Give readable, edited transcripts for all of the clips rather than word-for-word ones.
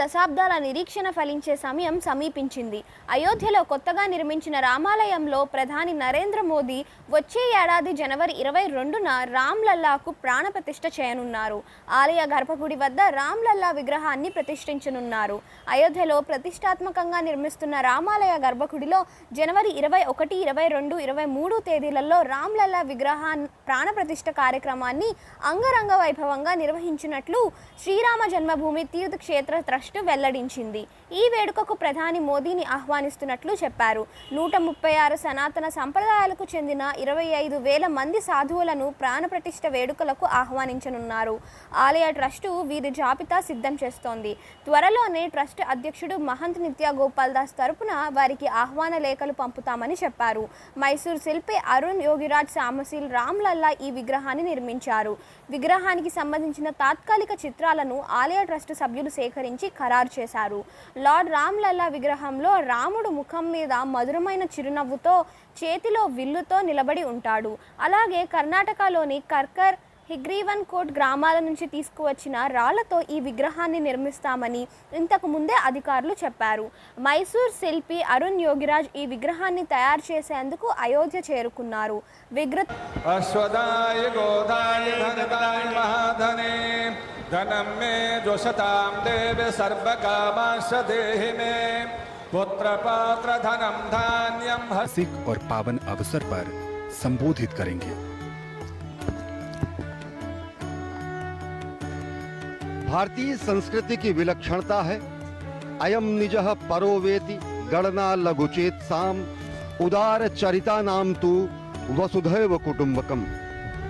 దశాబ్దాల నిరీక్షణ ఫలించే సమయం సమీపించింది. అయోధ్యలో కొత్తగా నిర్మించిన రామాలయంలో ప్రధాని నరేంద్ర మోదీ వచ్చే ఏడాది జనవరి 22న రామ్లల్లాకు ప్రాణప్రతిష్ఠ చేయనున్నారు. ఆలయ గర్భగుడి వద్ద రామ్లల్లా విగ్రహాన్ని ప్రతిష్ఠించనున్నారు. అయోధ్యలో ప్రతిష్టాత్మకంగా నిర్మిస్తున్న రామాలయ గర్భగుడిలో జనవరి 21, 22, 23 తేదీలలో రామ్లల్లా విగ్రహాన్ని ప్రాణప్రతిష్ఠ కార్యక్రమాన్ని అంగరంగ వైభవంగా నిర్వహించినట్లు శ్రీరామ జన్మభూమి తీర్థక్షేత్ర ట్రస్ట్ వెల్లడించింది. ఈ వేడుకకు ప్రధాని మోదీని ఆహ్వానిస్తున్నట్లు చెప్పారు. 136 సనాతన సంప్రదాయాలకు చెందిన 25,000 మంది సాధువులను ప్రాణప్రతిష్ఠ వేడుకలకు ఆహ్వానించనున్నారు. ఆలయ ట్రస్టు వీరి జాబితా సిద్ధం చేస్తోంది. త్వరలోనే ట్రస్ట్ అధ్యక్షుడు మహంత్ నిత్య గోపాల్ దాస్ తరపున వారికి ఆహ్వాన లేఖలు పంపుతామని చెప్పారు. మైసూర్ శిల్పి అరుణ్ యోగిరాజ్ సామశీల్ రామ్లల్లా ఈ విగ్రహాన్ని నిర్మించారు. విగ్రహానికి సంబంధించిన తాత్కాలిక చిత్రాలను ఆలయ ట్రస్ట్ సభ్యులు సేకరించి ఖరారు చేశారు. లార్డ్ రామ్లల్లా విగ్రహంలో రాముడు ముఖం మీద మధురమైన చిరునవ్వుతో చేతిలో విల్లుతో నిలబడి ఉంటాడు. అలాగే కర్ణాటకలోని కర్కర్, హిగ్రీవన్ కోట్ గ్రామాల నుంచి తీసుకువచ్చిన రాళ్లతో ఈ విగ్రహాన్ని నిర్మిస్తామని ఇంతకు ముందే అధికారులు చెప్పారు. మైసూర్ శిల్పి అరుణ్ యోగిరాజ్ ఈ విగ్రహాన్ని తయారు చేసేందుకు అయోధ్య చేరుకున్నారు. धनं मे जोषतां देव सर्वकामांश देहि मे पुत्र पात्र धनं धान्यं सिख और पावन अवसर पर संबोधित करेंगे। भारतीय संस्कृति की विलक्षणता है अयम निजः परो वेति गणना लघुचेत साम उदार चरिता नाम तु वसुधैव कुटुंबकम।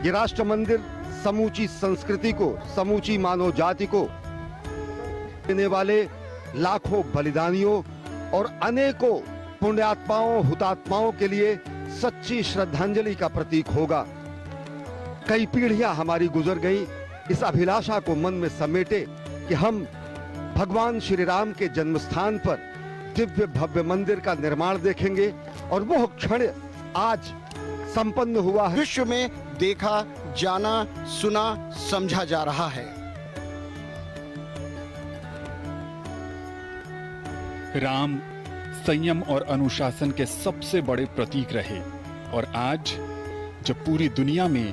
ये राष्ट्र मंदिर समूची संस्कृति को, समूची मानव जाति को देने वाले लाखों बलिदानियों और अनेकों पुण्यात्माओं, हुतात्माओं के लिए सच्ची श्रद्धांजलि का प्रतीक होगा। कई पीढ़ियां हमारी गुजर गई इस अभिलाषा को मन में समेटे कि हम भगवान श्री राम के जन्मस्थान पर दिव्य भव्य मंदिर का निर्माण देखेंगे और वह क्षण आज संपन्न हुआ है। विश्व में देखा, जाना, सुना, समझा जा रहा है। राम संयम और अनुशासन के सबसे बड़े प्रतीक रहे और आज जब पूरी दुनिया में